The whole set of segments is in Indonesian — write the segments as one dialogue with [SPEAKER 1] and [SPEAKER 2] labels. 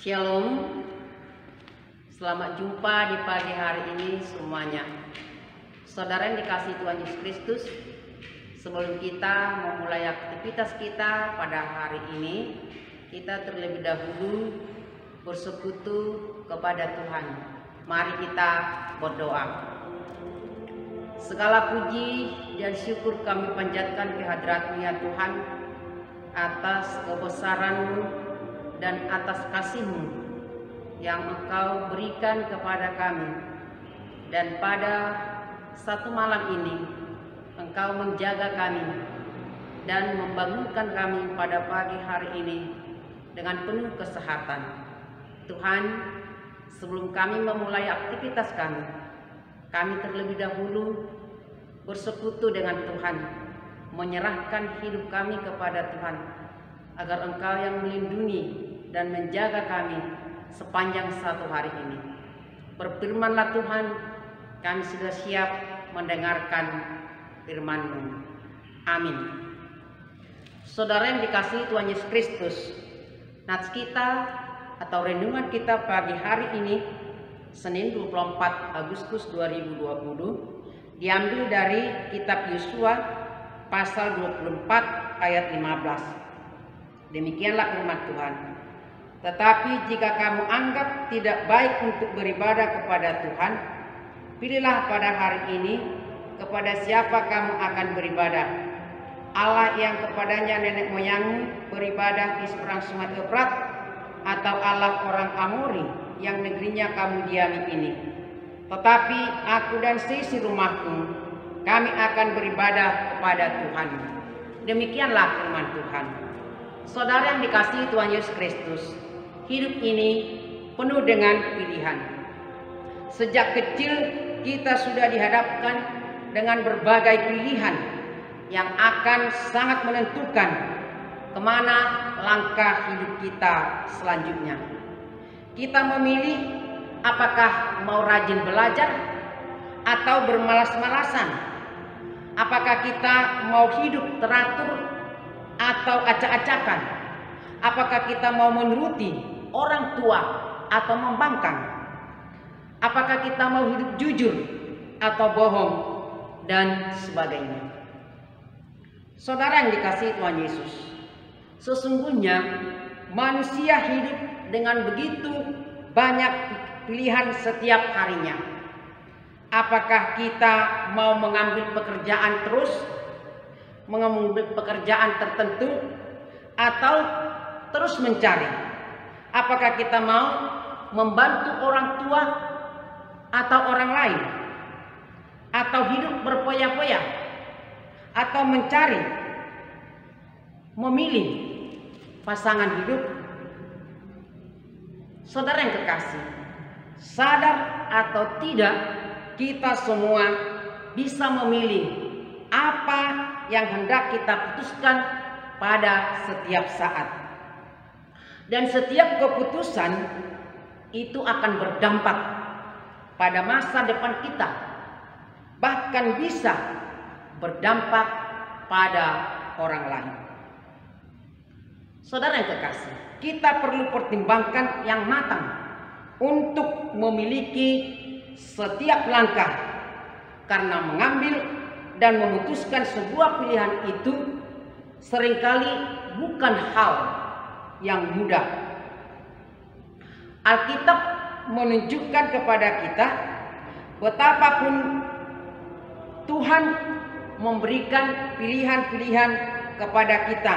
[SPEAKER 1] Shalom, selamat jumpa di pagi hari ini semuanya. Saudara yang dikasihi Tuhan Yesus Kristus, sebelum kita memulai aktivitas kita pada hari ini, kita terlebih dahulu bersekutu kepada Tuhan. Mari kita berdoa. Segala puji dan syukur kami panjatkan kehadirat-Mu ya Tuhan, atas kebesaran-Mu dan atas kasih-Mu yang Engkau berikan kepada kami. Dan pada satu malam ini Engkau menjaga kami dan membangunkan kami pada pagi hari ini dengan penuh kesehatan. Tuhan, sebelum kami memulai aktivitas kami terlebih dahulu bersekutu dengan Tuhan, menyerahkan hidup kami kepada Tuhan, agar Engkau yang melindungi dan menjaga kami sepanjang satu hari ini. Berfirman-Lah Tuhan, kami sudah siap mendengarkan firman-Mu. Amin. Saudara yang dikasihi Tuhan Yesus Kristus, nats kita atau renungan kita pagi hari ini, Senin 24 Agustus 2020, diambil dari kitab Yosua pasal 24 ayat 15. Demikianlah firman Tuhan. Tetapi jika kamu anggap tidak baik untuk beribadah kepada Tuhan, pilihlah pada hari ini kepada siapa kamu akan beribadah. Allah yang kepadanya nenek moyangmu beribadah di seberang sungai Efrat, atau Allah orang Amori yang negerinya kamu diami ini. Tetapi aku dan seisi rumahku, kami akan beribadah kepada Tuhan. Demikianlah firman Tuhan. Saudara yang dikasihi Tuhan Yesus Kristus, hidup ini penuh dengan pilihan. Sejak kecil kita sudah dihadapkan dengan berbagai pilihan yang akan sangat menentukan kemana langkah hidup kita selanjutnya. Kita memilih apakah mau rajin belajar atau bermalas-malasan. Apakah kita mau hidup teratur atau acak-acakan? Apakah kita mau menuruti orang tua atau membangkang? Apakah kita mau hidup jujur atau bohong, dan sebagainya. Saudara yang dikasihi Tuhan Yesus, sesungguhnya manusia hidup dengan begitu banyak pilihan setiap harinya. Apakah kita mau mengambil pekerjaan terus, mengambil pekerjaan tertentu, atau terus mencari? Apakah kita mau membantu orang tua atau orang lain, atau hidup berpoya-poya, atau mencari, memilih pasangan hidup? Saudara yang kekasih, sadar atau tidak, kita semua bisa memilih apa yang hendak kita putuskan pada setiap saat. Dan setiap keputusan itu akan berdampak pada masa depan kita, bahkan bisa berdampak pada orang lain. Saudara yang kekasih, kita perlu pertimbangkan yang matang untuk memiliki setiap langkah, karena mengambil dan memutuskan sebuah pilihan itu seringkali bukan hal yang mudah. Alkitab menunjukkan kepada kita betapapun Tuhan memberikan pilihan-pilihan kepada kita.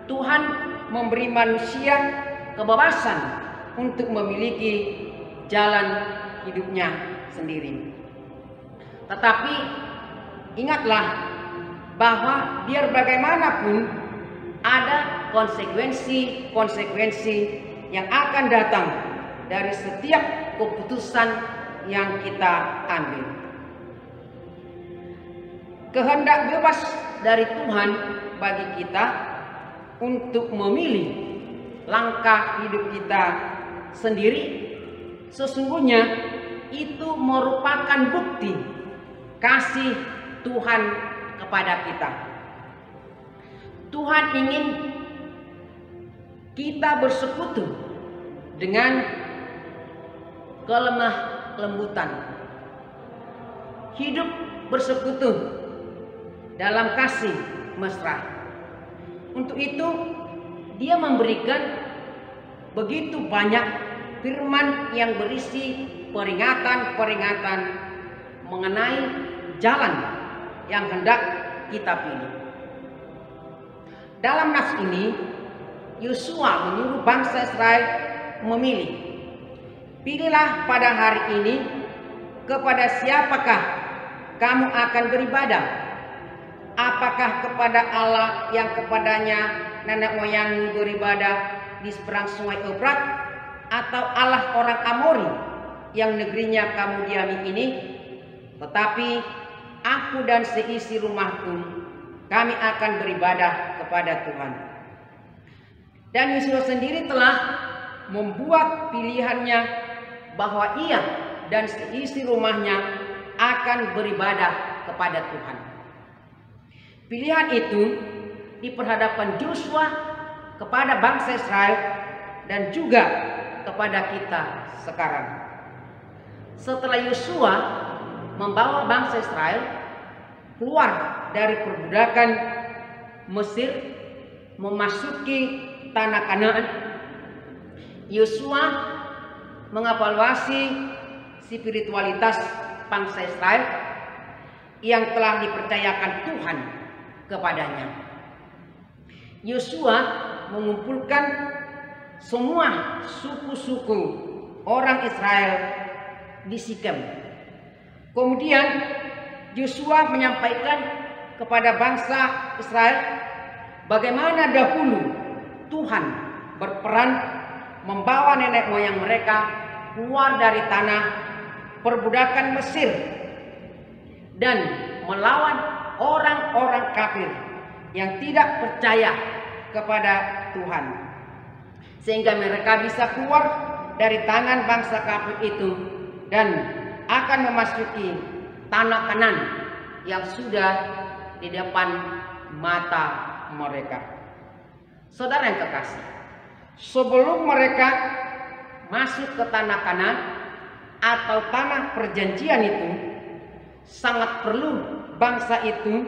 [SPEAKER 1] Tuhan memberi manusia kebebasan untuk memiliki jalan hidupnya sendiri. Tetapi ingatlah bahwa biar bagaimanapun ada konsekuensi yang akan datang dari setiap keputusan yang kita ambil. Kehendak bebas dari Tuhan bagi kita untuk memilih langkah hidup kita sendiri, sesungguhnya itu merupakan bukti kasih Tuhan kepada kita. Tuhan ingin kita bersekutu dengan kelemah lembutan, hidup bersekutu dalam kasih mesra. Untuk itu dia memberikan begitu banyak firman yang berisi peringatan-peringatan mengenai jalan yang hendak kita pilih. Dalam nas ini, Yosua menyuruh bangsa Israel memilih. Pilihlah pada hari ini kepada siapakah kamu akan beribadah. Apakah kepada Allah yang kepadanya nenek moyangmu beribadah di seberang sungai Eufrat, atau Allah orang Amori yang negerinya kamu diami ini? Tetapi aku dan seisi rumahku, kami akan beribadah kepada Tuhan. Dan Yosua sendiri telah membuat pilihannya bahwa ia dan seisi rumahnya akan beribadah kepada Tuhan. Pilihan itu diperhadapkan Yosua kepada bangsa Israel dan juga kepada kita sekarang. Setelah Yosua membawa bangsa Israel keluar dari perbudakan Mesir memasuki tanah Kanaan, Yosua mengevaluasi spiritualitas bangsa Israel yang telah dipercayakan Tuhan kepadanya. Yosua mengumpulkan semua suku-suku orang Israel di Sikem. Kemudian Yosua menyampaikan kepada bangsa Israel bagaimana dahulu Tuhan berperan membawa nenek moyang mereka keluar dari tanah perbudakan Mesir dan melawan orang-orang kafir yang tidak percaya kepada Tuhan, sehingga mereka bisa keluar dari tangan bangsa kafir itu dan akan memasuki tanah Kanaan yang sudah di depan mata mereka. Saudara yang kekasih, sebelum mereka masuk ke tanah Kanaan atau tanah perjanjian itu, sangat perlu bangsa itu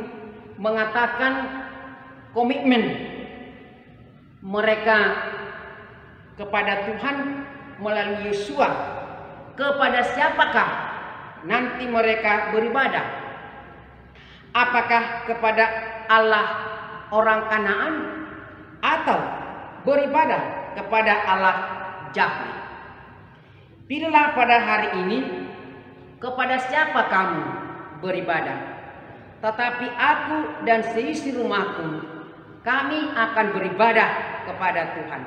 [SPEAKER 1] mengatakan komitmen mereka kepada Tuhan melalui Yosua. Kepada siapakah nanti mereka beribadah? Apakah kepada Allah orang Kanaan atau beribadah kepada Allah Yahwe? Pilihlah pada hari ini kepada siapa kamu beribadah. Tetapi aku dan seisi rumahku, kami akan beribadah kepada Tuhan.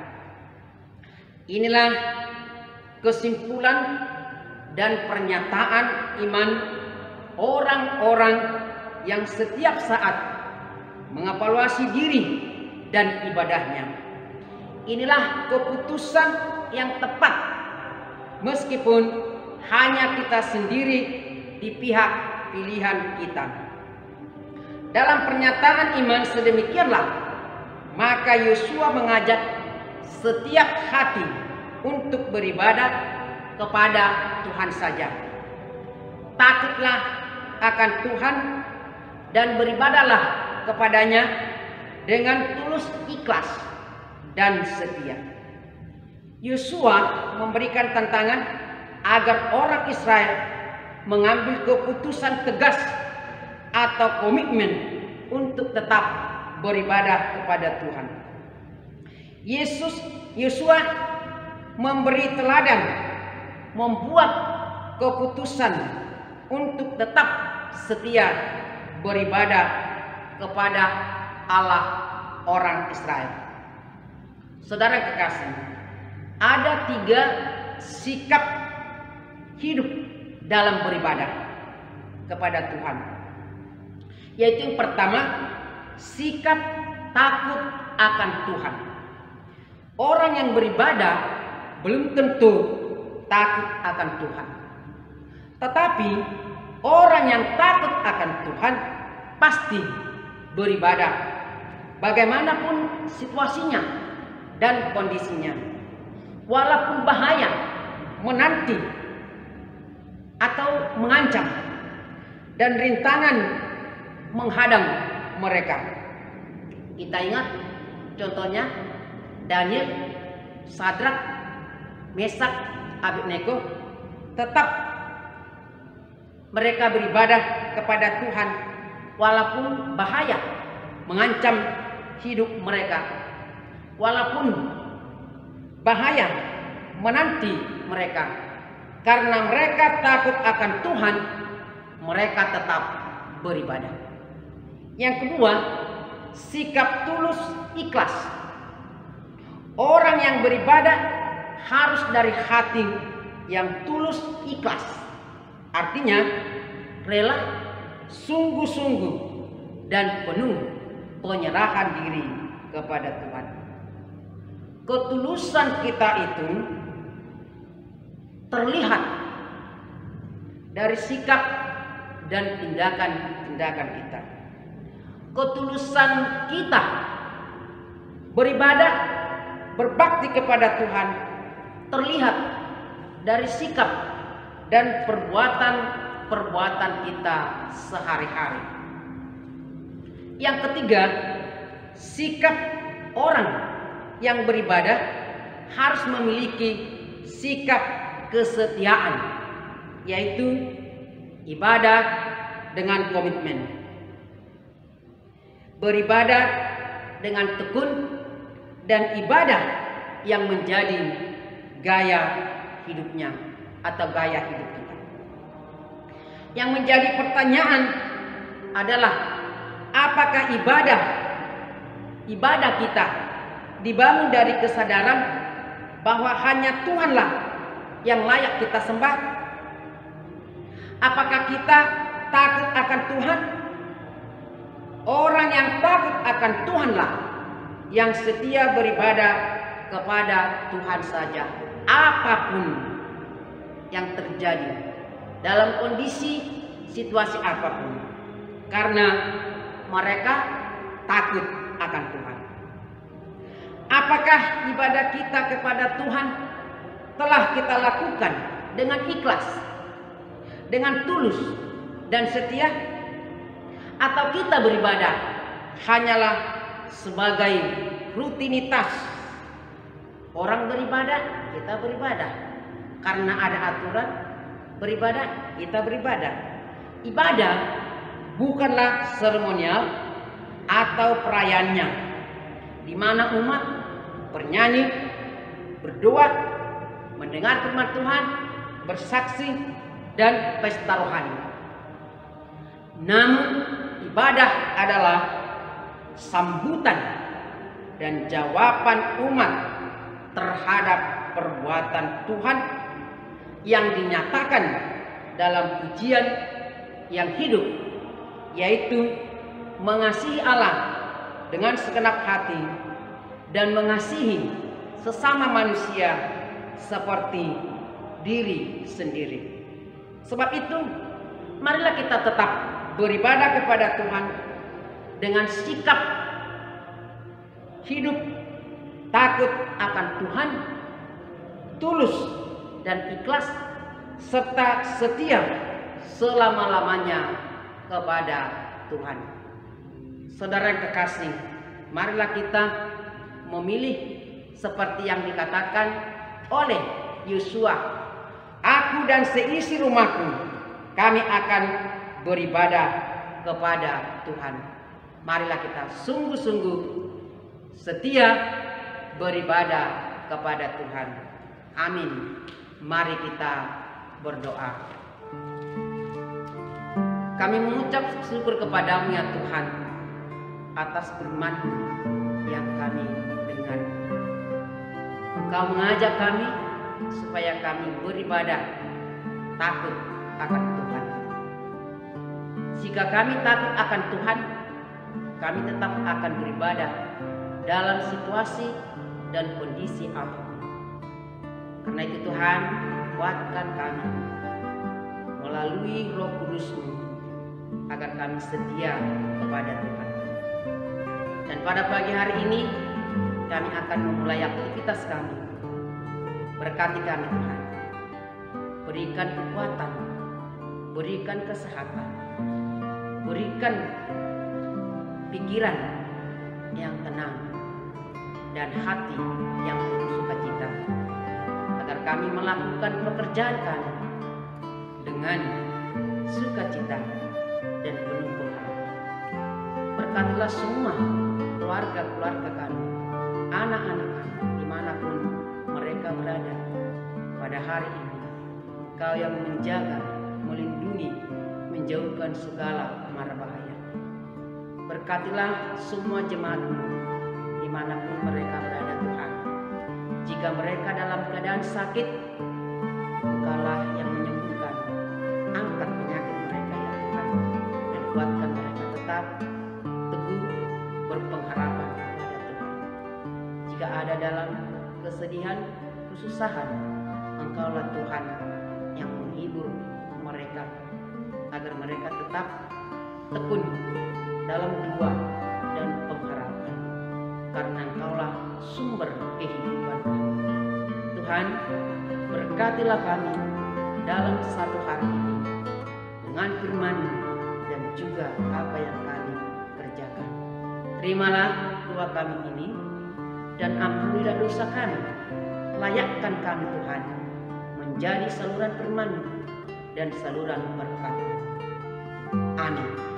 [SPEAKER 1] Inilah kesimpulan dan pernyataan iman orang-orang yang setiap saat mengevaluasi diri dan ibadahnya. Inilah keputusan yang tepat meskipun hanya kita sendiri di pihak pilihan kita. Dalam pernyataan iman sedemikianlah maka Yosua mengajak setiap hati untuk beribadah kepada Tuhan saja. Takutlah akan Tuhan dan beribadahlah kepadanya dengan tulus ikhlas dan setia. Yosua memberikan tantangan agar orang Israel mengambil keputusan tegas atau komitmen untuk tetap beribadah kepada Tuhan. Yosua memberi teladan, membuat keputusan untuk tetap setia beribadah kepada Allah orang Israel. Saudara kekasih, ada 3 sikap hidup dalam beribadah kepada Tuhan. Yaitu yang pertama, sikap takut akan Tuhan. Orang yang beribadah belum tentu takut akan Tuhan. Tetapi orang yang takut akan Tuhan pasti beribadah bagaimanapun situasinya dan kondisinya. walaupun bahaya menanti atau mengancam dan rintangan menghadang mereka. Kita ingat contohnya Daniel, Sadrak, Mesak, Abednego, tetap mereka beribadah kepada Tuhan walaupun bahaya mengancam hidup mereka, walaupun bahaya menanti mereka. Karena mereka takut akan Tuhan, mereka tetap beribadah. Yang kedua, sikap tulus ikhlas. Orang yang beribadah harus dari hati yang tulus ikhlas. Artinya rela, sungguh-sungguh, dan penuh penyerahan diri kepada Tuhan. Ketulusan kita itu terlihat dari sikap dan tindakan-tindakan kita. Ketulusan kita beribadah, berbakti kepada Tuhan terlihat dari sikap dan perbuatan kita sehari-hari. Yang ketiga, sikap orang yang beribadah harus memiliki sikap kesetiaan, yaitu ibadah dengan komitmen, beribadah dengan tekun, dan ibadah yang menjadi gaya hidupnya atau gaya hidup kita. Yang menjadi pertanyaan adalah, apakah ibadah kita dibangun dari kesadaran bahwa hanya Tuhanlah yang layak kita sembah? Apakah kita takut akan Tuhan? Orang yang takut akan Tuhanlah yang setia beribadah kepada Tuhan saja, apapun yang terjadi, dalam kondisi situasi apapun, karena mereka takut akan Tuhan. Apakah ibadah kita kepada Tuhan telah kita lakukan dengan ikhlas, dengan tulus dan setia? Atau kita beribadah hanyalah sebagai rutinitas? Orang beribadah, kita beribadah. Karena ada aturan beribadah, kita beribadah. Ibadah bukanlah seremonial atau perayaannya, di mana umat bernyanyi, berdoa, mendengar firman Tuhan, bersaksi, dan pesta rohani. Namun ibadah adalah sambutan dan jawaban umat terhadap perbuatan Tuhan yang dinyatakan dalam pujian yang hidup, yaitu mengasihi Allah dengan segenap hati dan mengasihi sesama manusia seperti diri sendiri. Sebab itu, marilah kita tetap beribadah kepada Tuhan dengan sikap hidup takut akan Tuhan, tulus dan ikhlas, serta setia selama-lamanya kepada Tuhan. Saudara yang kekasih, marilah kita memilih seperti yang dikatakan oleh Yosua, "Aku dan seisi rumahku, kami akan beribadah kepada Tuhan." Marilah kita sungguh-sungguh setia beribadah kepada Tuhan. Amin. Mari kita berdoa. Kami mengucap syukur kepadamu ya Tuhan atas firman yang kami dengar. Engkau mengajak kami supaya kami beribadah takut akan Tuhan. Jika kami takut akan Tuhan, kami tetap akan beribadah dalam situasi dan kondisi apapun. Karena itu Tuhan, kuatkan kami melalui Roh Kudus-Mu agar kami setia kepada Tuhan. Dan pada pagi hari ini kami akan memulai aktivitas kami Berkati kami Tuhan, berikan kekuatan, berikan kesehatan, berikan pikiran yang tenang dan hati yang penuh sukacita, agar kami melakukan pekerjaan kami dengan sukacita dan penuh pengharapan. Berkatilah semua keluarga-keluarga kami, anak-anak kami, dimanapun mereka berada pada hari ini. Engkau yang menjaga, melindungi, menjauhkan segala mara bahaya. Berkatilah semua jemaat-Mu dimanapun mereka berada Tuhan. Jika mereka dalam keadaan sakit, Engkaulah yang menyembuhkan. Angkat penyakit mereka ya Tuhan, dan kuatkan mereka tetap teguh berpengharapan kepada Tuhan. Jika ada dalam kesedihan, kesusahan, Engkaulah Tuhan yang menghibur mereka, agar mereka tetap tekun dalam doa dan pengharapan, karena Engkaulah sumber kehidupan kami. Tuhan, berkatilah kami dalam satu hari ini dengan firman-Mu dan juga apa yang kami kerjakan. Terimalah doa kami ini dan ampunilah dosa kami. Layakkan kami Tuhan menjadi saluran firman-Mu dan saluran berkat. Amin.